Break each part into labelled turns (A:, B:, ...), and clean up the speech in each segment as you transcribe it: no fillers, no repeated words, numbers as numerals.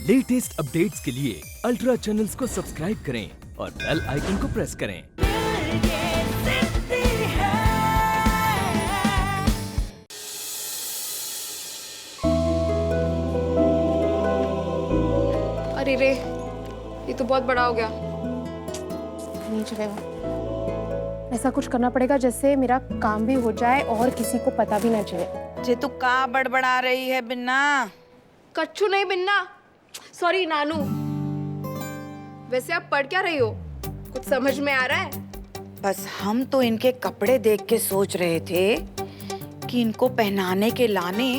A: Latest updates के लिए ultra channels को सब्सक्राइब करें और बेल आइकन को प्रेस करें।
B: अरे रे, ये तो बहुत बड़ा हो गया।
C: नहीं चलेगा, ऐसा कुछ करना पड़ेगा जिससे मेरा काम भी हो जाए और किसी को पता भी ना चले।
D: जे तू का बड़बड़ा रही है बिन्ना?
B: कच्चू नहीं बिन्ना, सॉरी नानू। वैसे आप पढ़ क्या रही हो? कुछ समझ में आ रहा है?
D: बस हम तो इनके कपड़े देख के सोच रहे थे कि इनको पहनाने के लाने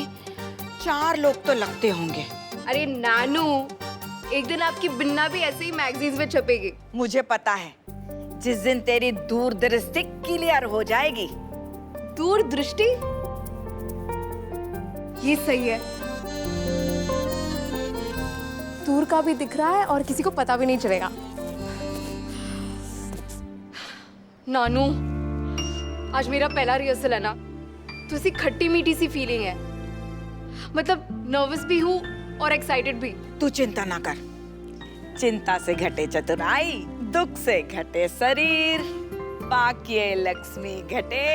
D: 4 लोग तो लगते होंगे।
B: अरे नानू, एक दिन आपकी बिन्ना भी ऐसे ही मैगजीन्स में छपेगी।
D: मुझे पता है, जिस दिन तेरी दूरदृष्टि क्लियर हो जाएगी।
B: दूरदृष्टि? ये सही है।
C: दूर का भी दिख रहा है और किसी को पता भी नहीं चलेगा।
B: नानू, आज मेरा पहला रिहर्सल है ना, तो ऐसी खट्टी मीठी सी फीलिंग है। मतलब नर्वस भी हूँ और एक्साइटेड भी।
D: तू चिंता ना कर, चिंता से घटे चतुराई, दुख से घटे शरीर, बाकी लक्ष्मी घटे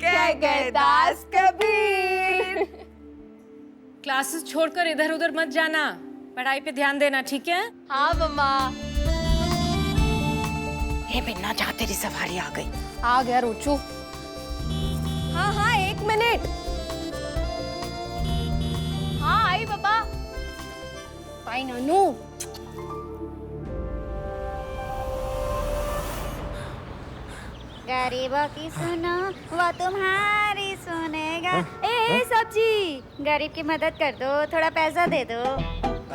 D: कह गए दास कबीर।
E: क्लासेस छोड़कर इधर उधर मत जाना, पढ़ाई पे ध्यान देना, ठीक है?
B: हाँ मम्मा।
D: हे बिन्ना, जहाँ तेरी सवारी आ गई।
C: आ गया रोचू।
B: हाँ हाँ, 1 मिनट। हाँ आई पापा।
C: बाय नानू।
F: गरीबों की सुनो वो तुम्हारी सुनेगा। ए सब्जी, गरीब की मदद कर दो, थोड़ा पैसा दे दो।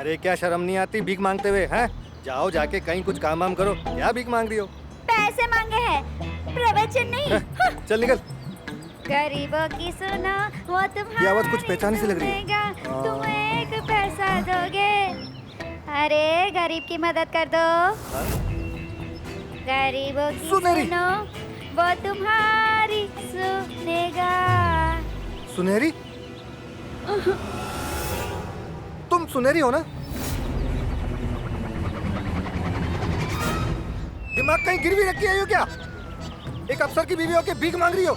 G: अरे क्या शर्म नहीं आती भीख मांगते हुए? हैं, जाओ जाके कहीं कुछ काम वाम करो। क्या भीख मांग रही हो?
F: पैसे मांगे हैं, प्रवचन नहीं।
G: चल निकल।
F: गरीबों की सुनो वो तुम्हारी,
G: ये आवाज कुछ पहचानी सी लग रही है।
F: सुनेगा, तुम एक पैसा दोगे। अरे गरीब की मदद कर दो। गरीबों की
G: सुनेरी।
F: सुनो वो तुम्हारी सुनेगा।
G: सुनहरी? तुम सुनहरी हो ना? दिमाग कहीं गिरवी रखी आई हो क्या? एक अफसर की बीवी होके भीख मांग रही हो?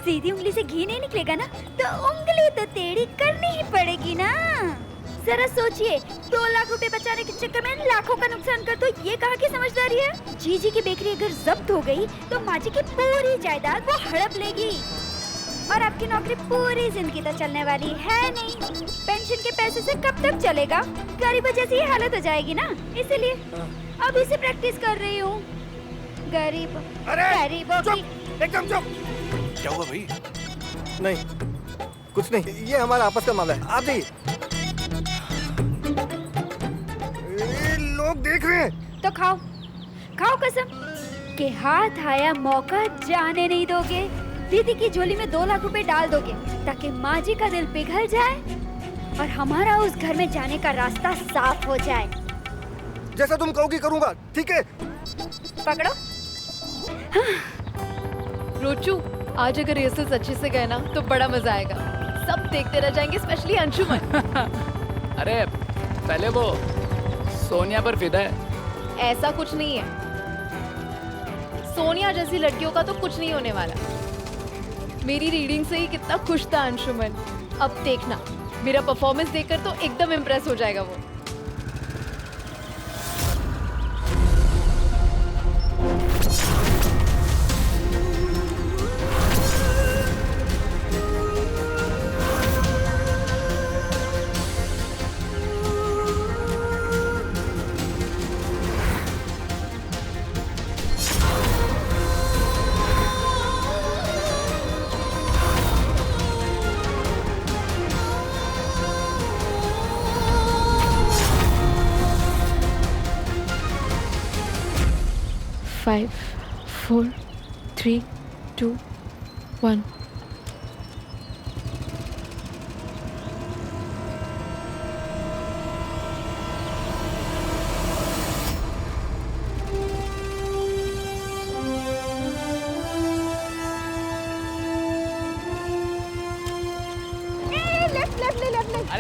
F: सीधी उंगली से घी नहीं निकलेगा ना, तो उंगली तो टेढ़ी करनी ही पड़ेगी ना। जरा सोचिए, 2 लाख रुपए बचाने के चक्कर में लाखों का नुकसान कर दो, ये कहाँ की समझदारी है? जीजी की बेकरी अगर जब्त हो गई तो माँ जी की पूरी जायदाद वो हड़प लेगी और आपकी नौकरी पूरी जिंदगी तो चलने वाली है नहीं। पेंशन के पैसे से कब तक चलेगा? गरीबों जैसी ही हालत हो जाएगी ना, इसीलिए अभी से प्रैक्टिस कर रही हूँ। गरीबों की।
G: एकदम चुप।
A: क्या हुआ भाई?
G: नहीं, कुछ नहीं, ये हमारा आपस का मामला है। आप जाइए। लोग देख रहे हैं।
F: तो खाओ, खाओ कसम के हाथ आया मौका जाने नहीं दोगे। दीदी की झोली में 2 लाख रुपए डाल दोगे ताकि माँ जी का दिल पिघल जाए और हमारा उस घर में जाने का रास्ता साफ हो जाए।
G: जैसा तुम कहोगी करूंगा, ठीक है?
F: पकड़ो।
B: रोचू, आज अगर रिहर्सल अच्छे से गए ना तो बड़ा मजा आएगा। सब देखते रह जाएंगे, स्पेशली अंशुमन।
H: अरे पहले वो सोनिया पर फिदा है।
B: ऐसा कुछ नहीं है, सोनिया जैसी लड़कियों का तो कुछ नहीं होने वाला। मेरी रीडिंग से ही कितना खुश था अंशुमन। अब देखना, मेरा परफॉर्मेंस देखकर तो एकदम इम्प्रेस हो जाएगा वो। Five, 4, 3, 2, 1.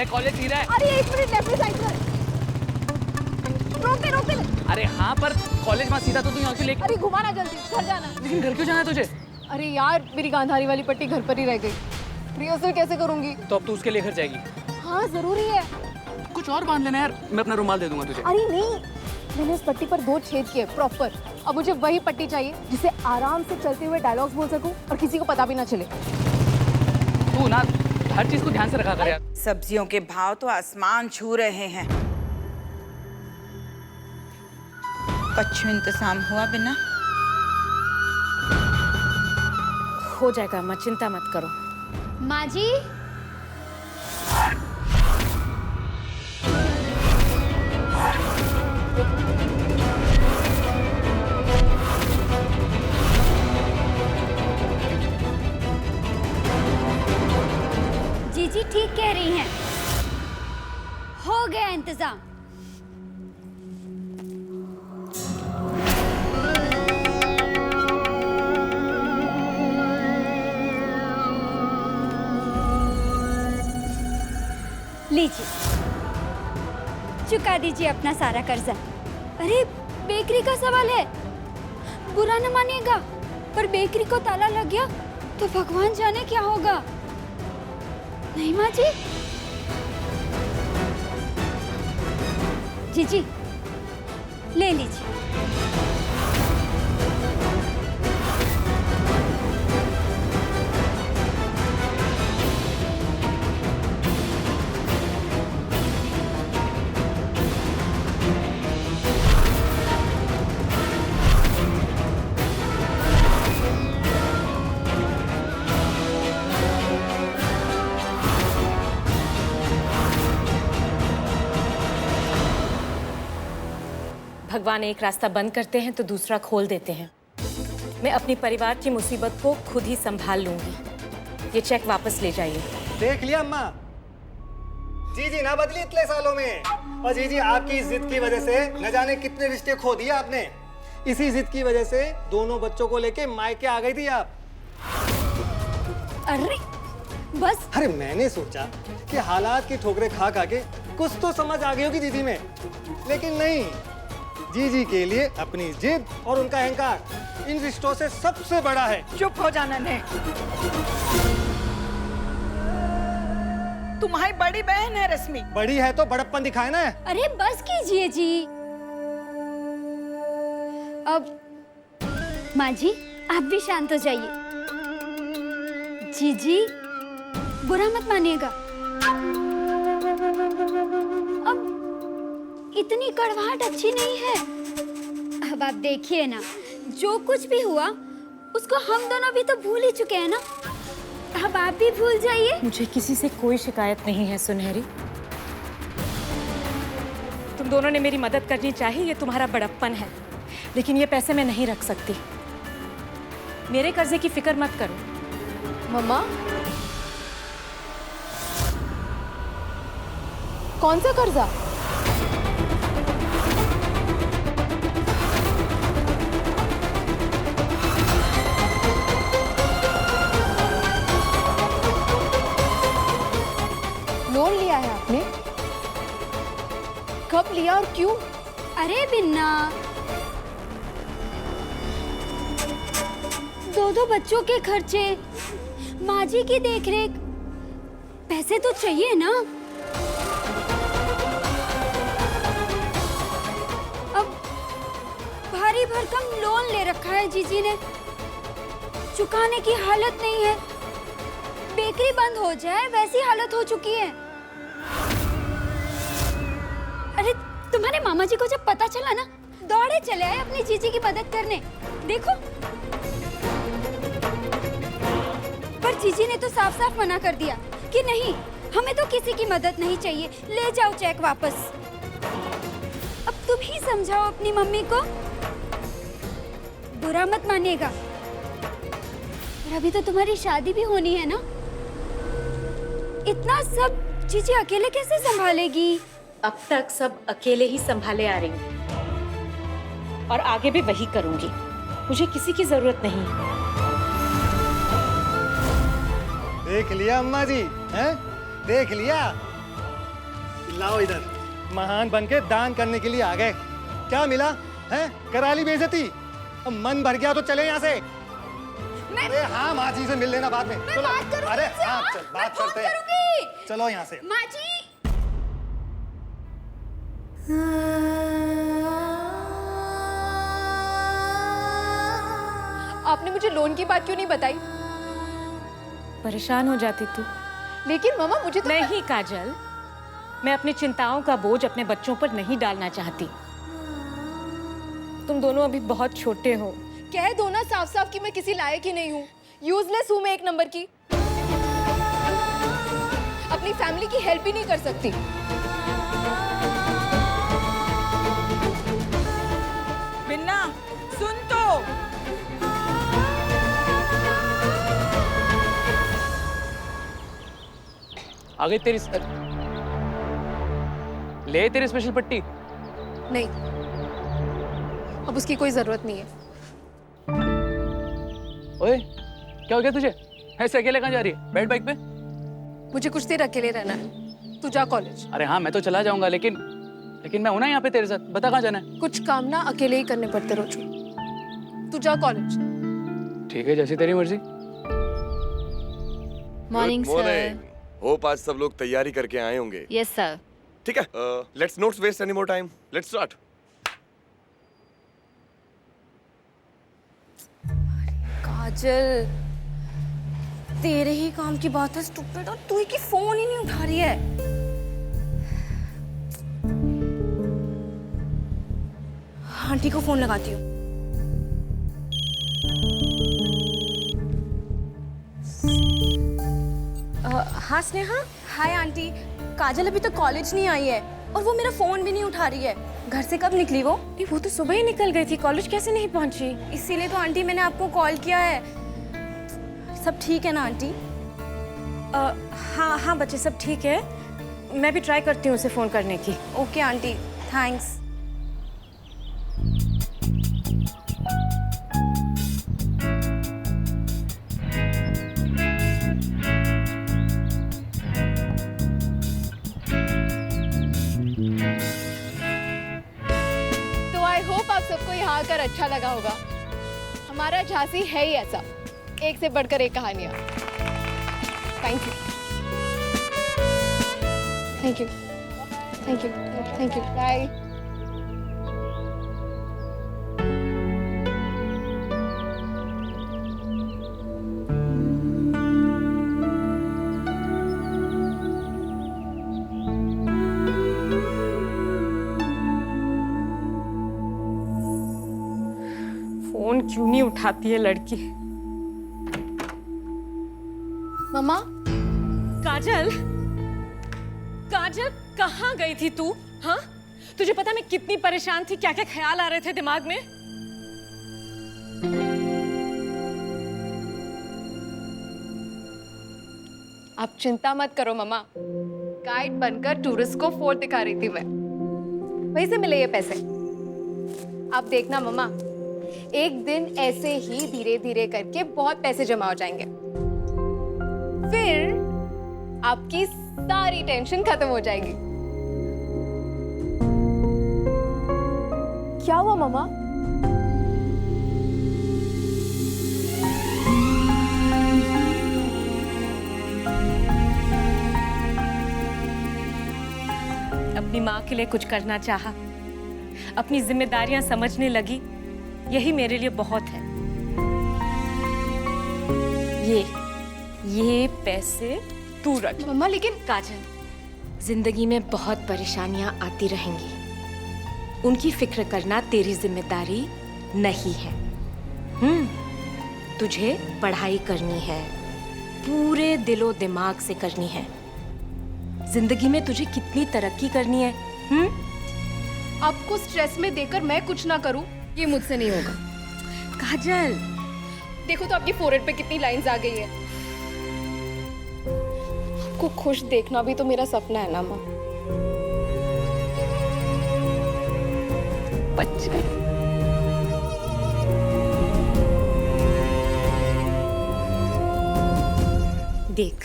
H: अरे कॉलेज सीधा है।
C: अरे 1 मिनट लेफ्ट साइड पर रोक दे।
H: अरे हाँ पर कॉलेज वहाँ सीधा तो तू यहाँ क्यों लेके?
C: अरे घुमाना जल्दी, घर जाना।
H: लेकिन घर क्यों जाना है तुझे?
B: अरे यार मेरी गांधारी वाली पट्टी घर पर ही रह गई, रिहर्सल कैसे करूंगी?
H: तो अब तू उसके लिए घर जाएगी?
B: हाँ जरूरी है।
H: कुछ और बांध लेना यार, मैं अपना रुमाल दे दूंगा तुझे।
B: अरे नहीं, मैंने उस पट्टी पर 2 छेद किए प्रॉपर। अब मुझे वही पट्टी चाहिए जिसे आराम से चलते हुए डायलॉग्स बोल सकूं और किसी को पता भी ना चले।
H: तू ना हर चीज को ध्यान से रखा कर यार।
D: सब्जियों के भाव तो आसमान छू रहे हैं। कच्छु इंतजाम हुआ बिना?
E: हो जाएगा अम्मा, चिंता मत करो।
F: माँ जी, जीजी ठीक कह रही हैं। हो गया इंतजाम। लीजिए, चुका दीजिए अपना सारा कर्जा। अरे बेकरी का सवाल है, बुरा न मानिएगा, पर बेकरी को ताला लग गया तो भगवान जाने क्या होगा। नहीं माँ जी? जी ले लीजिए।
E: भगवान एक रास्ता बंद करते हैं तो दूसरा खोल देते हैं। मैं अपनी परिवार की मुसीबत को खुद ही संभाल लूंगी। ये चेक वापस ले जाइए।
G: देख लिया अम्मा, जीजी ना बदली इतने सालों में। और जीजी आपकी इस जिद की वजह से न जाने कितने रिश्ते खो दिए आपने। इसी जिद की वजह से दोनों बच्चों को लेके मायके आ गई थी आप।
F: अरे बस।
G: अरे मैंने सोचा कि हालात की ठोकरें खा खा के कुछ तो समझ आ गई होगी जीजी में, लेकिन नहीं। जीजी के लिए अपनी जिद और उनका अहंकार इन रिश्तों से सबसे बड़ा है।
D: चुप हो जाना ने। तुम्हारी बड़ी बहन है रश्मि।
G: बड़ी है तो बड़प्पन दिखाए ना।
F: अरे बस कीजिए जी। अब माँ जी आप भी शांत हो जाइए। जी बुरा मत मानिएगा। अब इतनी कड़वाहट अच्छी नहीं है। अब आप देखिए ना, जो कुछ भी हुआ उसको हम दोनों भी तो भूल ही चुके हैं ना। अब आप भी भूल जाइए।
E: मुझे किसी से कोई शिकायत नहीं है सुनहरी। तुम दोनों ने मेरी मदद करनी चाहिए, ये तुम्हारा बड़प्पन है, लेकिन ये पैसे मैं नहीं रख सकती। मेरे कर्जे की फिक्र मत करो।
B: मम्मा, कौन सा कर्जा? लोन लिया है आपने? कब लिया और क्यों?
F: अरे बिन्ना, 2 बच्चों के खर्चे, माँ जी की देखरेख, पैसे तो चाहिए ना। अब भारी भरकम लोन ले रखा है जीजी ने, चुकाने की हालत नहीं है। बेकरी बंद हो जाए वैसी हालत हो चुकी है। अरे तुम्हारे मामा जी को जब पता चला ना, दौड़े चले आए अपनी जीजी की मदद करने। देखो, पर जीजी ने तो साफ साफ मना कर दिया कि नहीं, हमें तो किसी की मदद नहीं चाहिए, ले जाओ चेक वापस। अब तुम ही समझाओ अपनी मम्मी को। बुरा मत मानिएगा, पर अभी तो तुम्हारी शादी भी होनी है ना। इतना सब जीजी अकेले कैसे संभालेगी?
E: अब तक सब अकेले ही संभाले आ रही हूँ और आगे भी वही करूंगी। मुझे किसी की जरूरत नहीं।
G: देख लिया अम्मा जी, हैं? देख लिया। लाओ इधर, महान बन के दान करने के लिए आ गए। क्या मिला है? करा ली बेइज्जती। अब मन भर गया तो चले यहाँ से। अरे हाँ, माँ जी से मिल लेना बाद में। चलो। अरे हाँ, चल बात करते हैं। चलो यहाँ से।
F: माँ जी।
B: आपने मुझे लोन की बात क्यों नहीं बताई?
E: परेशान हो जाती तू।
B: लेकिन मम्मा मुझे तो
E: नहीं काजल, मैं अपनी चिंताओं का बोझ अपने बच्चों पर नहीं डालना चाहती। तुम दोनों अभी बहुत छोटे हो।
B: कह दो ना साफ साफ कि मैं किसी लायक ही नहीं हूँ, यूजलेस हूँ मैं एक नंबर की। अपनी फैमिली की हेल्प ही नहीं कर सकती।
D: बिन्ना सुन तो।
H: आ गई तेरी ले तेरी स्पेशल पट्टी।
B: नहीं, अब उसकी कोई जरूरत नहीं है।
H: ओए क्या हो गया तुझे? ऐसे अकेले कहाँ जा रही है? बैठ बाइक पे।
B: मुझे कुछ देर अकेले रहना है। तू जा कॉलेज।
H: अरे हाँ मैं तो चला जाऊंगा, लेकिन मैं हूं ना यहाँ पे तेरे साथ। बता कहाँ जाना है?
B: कुछ काम ना अकेले ही करने पड़ते रोजू। तू जा कॉलेज।
H: ठीक है, जैसी तेरी मर्जी।
I: Morning sir.
J: होप आज सब लोग तैयारी करके आए होंगे।
I: Yes sir.
J: ठीक है, let's not waste any more time, let's start.
E: Kajal, तेरे ही काम की बात है स्टूपिड, और तू ही की फोन ही नहीं उठा रही है। आंटी को फोन लगाती हूँ। हाँ स्नेहा। हाय आंटी, काजल अभी तक कॉलेज नहीं आई है और वो मेरा फोन भी नहीं उठा रही है। घर से कब निकली वो? वो तो सुबह ही निकल गई थी, कॉलेज कैसे नहीं पहुंची? इसीलिए तो आंटी मैंने आपको कॉल किया है। सब ठीक है ना आंटी? हाँ हाँ बच्चे सब ठीक है। मैं भी ट्राई करती हूँ उसे फोन करने की। Okay aunty, thanks.
B: सबको यहाँ आकर अच्छा लगा होगा। हमारा झांसी है ही ऐसा, एक से बढ़कर एक कहानियां। Thank you, thank you, thank you, thank you. Bye.
E: Phone क्यों नहीं उठाती है लड़की?
B: मम्मा।
E: काजल, काजल कहाँ गई थी तू? हाँ, तुझे पता मैं कितनी परेशान थी, क्या क्या ख्याल आ रहे थे दिमाग में?
B: आप चिंता मत करो मम्मा, गाइड बनकर टूरिस्ट को फोर्ट दिखा रही थी मैं, वहीं से मिले ये पैसे। आप देखना मम्मा, एक दिन ऐसे ही धीरे धीरे करके बहुत पैसे जमा हो जाएंगे, फिर आपकी सारी टेंशन खत्म हो जाएगी। क्या हुआ मम्मा?
E: अपनी माँ के लिए कुछ करना चाहा, अपनी जिम्मेदारियां समझने लगी, यही मेरे लिए बहुत है। ये पैसे तू रख।
B: मम्मा लेकिन
E: काजल, जिंदगी में बहुत परेशानियां आती रहेंगी, उनकी फिक्र करना तेरी जिम्मेदारी नहीं है। तुझे पढ़ाई करनी है, पूरे दिलो दिमाग से करनी है। जिंदगी में तुझे कितनी तरक्की करनी है।
B: आपको स्ट्रेस में देकर मैं कुछ ना करूं, ये मुझसे नहीं होगा।
E: काजल,
B: देखो तो आपकी फोरहेड पे कितनी लाइंस आ गई है। आपको खुश देखना भी तो मेरा सपना है ना माँ।
E: बच्चे, देख,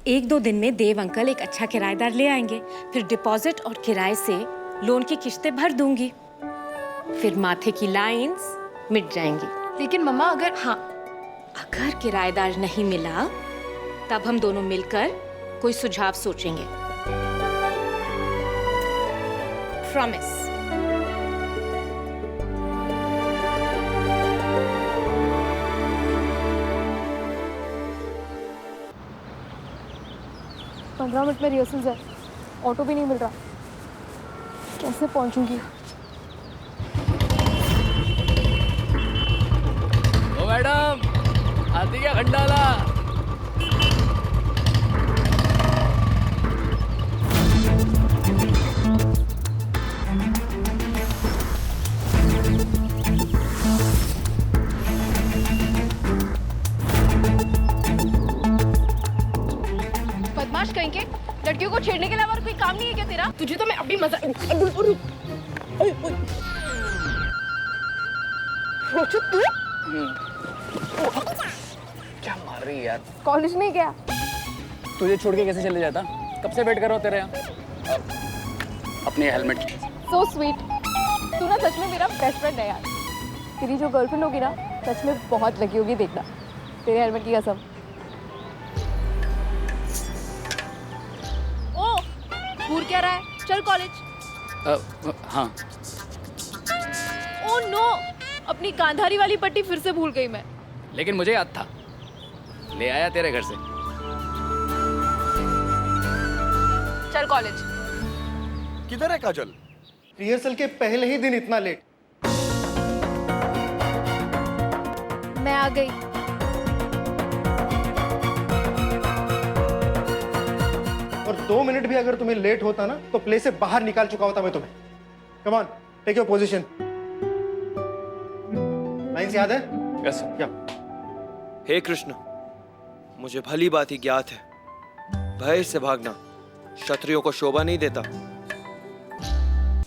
E: 1-2 दिन में देव अंकल एक अच्छा किराएदार ले आएंगे, फिर डिपॉजिट और किराए से लोन की किश्तें भर दूंगी, फिर माथे की लाइंस मिट जाएंगी।
C: लेकिन मम्मा अगर
E: हाँ, अगर किराएदार नहीं मिला तब हम दोनों मिलकर कोई सुझाव सोचेंगे। प्रॉमिस।
C: पंद्रह मिनट में रिहर्सल्स है, ऑटो भी नहीं मिल रहा, कैसे पहुंचूंगी?
H: ओ मैडम, हाथी का खंडाला।
C: बदमाश कहीं के, लड़कियों को छेड़ने के अलावा और कोई काम नहीं है क्या तेरा? तुझे तो मैं अभी मजा रोचू तू
H: क्या मार रही है यार?
C: कॉलेज नहीं गया?
H: तुझे छोड़ के कैसे चले जाता? कब से वेट कर रहा हूँ तेरे यहाँ। अपनी हेलमेट।
C: सो स्वीट, तू ना सच में मेरा बेस्ट फ्रेंड है यार। तेरी जो गर्लफ्रेंड होगी ना, सच में बहुत लगी होगी, देखना तेरे हेलमेट की कसम। ओ, घूर क्या रहा है? चल कॉलेज।
H: हाँ।
C: ओ नो, अपनी गांधारी वाली पट्टी फिर से भूल गई मैं।
H: लेकिन मुझे याद था, ले आया तेरे घर से।
C: चल कॉलेज।
J: किधर है काजल?
G: रिहर्सल के पहले ही दिन इतना लेट।
C: मैं आ गई।
G: और 2 मिनट भी अगर तुम्हें लेट होता ना तो प्ले से बाहर निकाल चुका होता मैं तुम्हें। Come on, take your position. Lines याद है?
J: यस।
G: या
I: हे कृष्ण, मुझे भली बात ही ज्ञात है, भय से भागना क्षत्रियों को शोभा नहीं देता।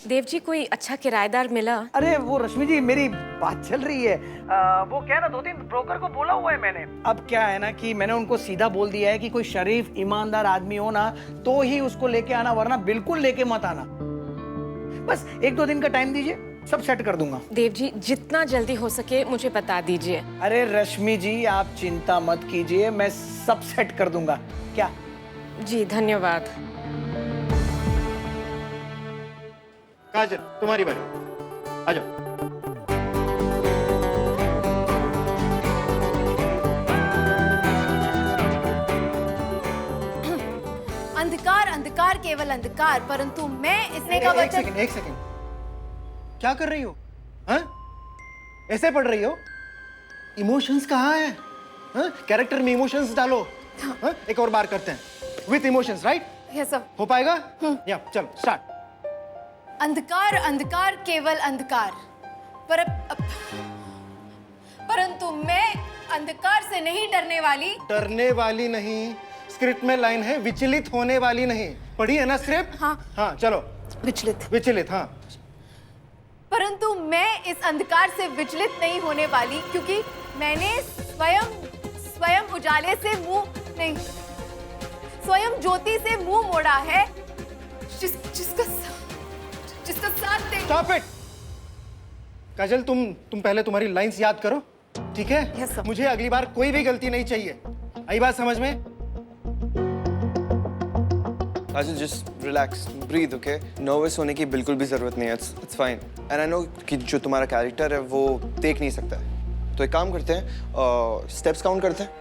E: देव जी, कोई अच्छा किराएदार मिला?
K: अरे वो रश्मि जी, मेरी बात चल रही है। वो क्या है ना, 2-3 ब्रोकर को बोला हुआ है मैंने। अब क्या है ना कि मैंने उनको सीधा बोल दिया है कि कोई शरीफ ईमानदार आदमी हो ना तो ही उसको लेके आना, वरना बिल्कुल लेके मत आना। बस 1-2 दिन का टाइम दीजिए, सब सेट कर दूंगा।
E: देव जी, जितना जल्दी हो सके मुझे बता दीजिए।
K: अरे रश्मि जी, आप चिंता मत कीजिए, मैं सब सेट कर दूंगा। क्या?
E: जी धन्यवाद।
G: काजल, तुम्हारी बारी, आ जाओ।
C: अंधकार अंधकार केवल अंधकार, परंतु मैं इसने का
G: एक सेकंड। क्या कर रही हो? हाँ? ऐसे पढ़ रही हो? इमोशंस कहाँ है? हाँ? कैरेक्टर में इमोशंस डालो। हाँ? एक और बार करते हैं with emotions, right?
C: Yes sir.
G: हो पाएगा? या चलो स्टार्ट।
C: अंधकार अंधकार केवल अंधकार, परंतु मैं अंधकार से नहीं डरने वाली।
G: डरने वाली नहीं, स्क्रिप्ट में लाइन है विचलित होने वाली नहीं। पढ़ी है ना स्क्रिप्ट?
C: हाँ।
G: हाँ चलो। विचलित, हाँ।
C: परंतु मैं इस अंधकार से विचलित नहीं होने वाली, क्योंकि मैंने स्वयं उजाले से मुंह नहीं, स्वयं ज्योति से मुंह मोड़ा है, जिसका साथ दे।
G: Stop it. काजल, तुम पहले तुम्हारी लाइंस याद करो, ठीक है?
C: Yes, sir.
G: मुझे अगली बार कोई भी गलती नहीं चाहिए। आई बात समझ में?
I: Kajal, just relax, breathe, okay? Nervous होने की बिल्कुल भी जरूरत नहीं है। It's fine. And I know कि जो तुम्हारा कैरेक्टर है वो देख नहीं सकता है, तो एक काम करते हैं, स्टेप्स काउंट करते हैं,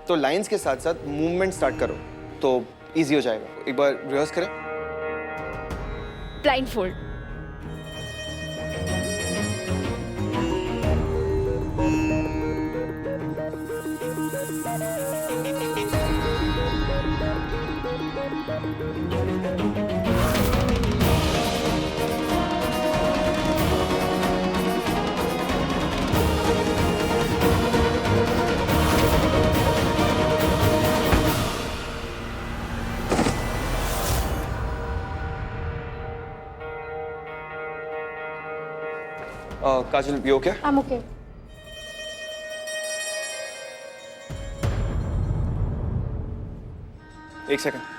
I: तो लाइंस के साथ साथ मूवमेंट स्टार्ट करो तो इजी हो जाएगा। एक बार रिहर्स करें।
C: Blindfold.
I: Kajal, you okay?
C: I'm okay.
I: एक सेकंड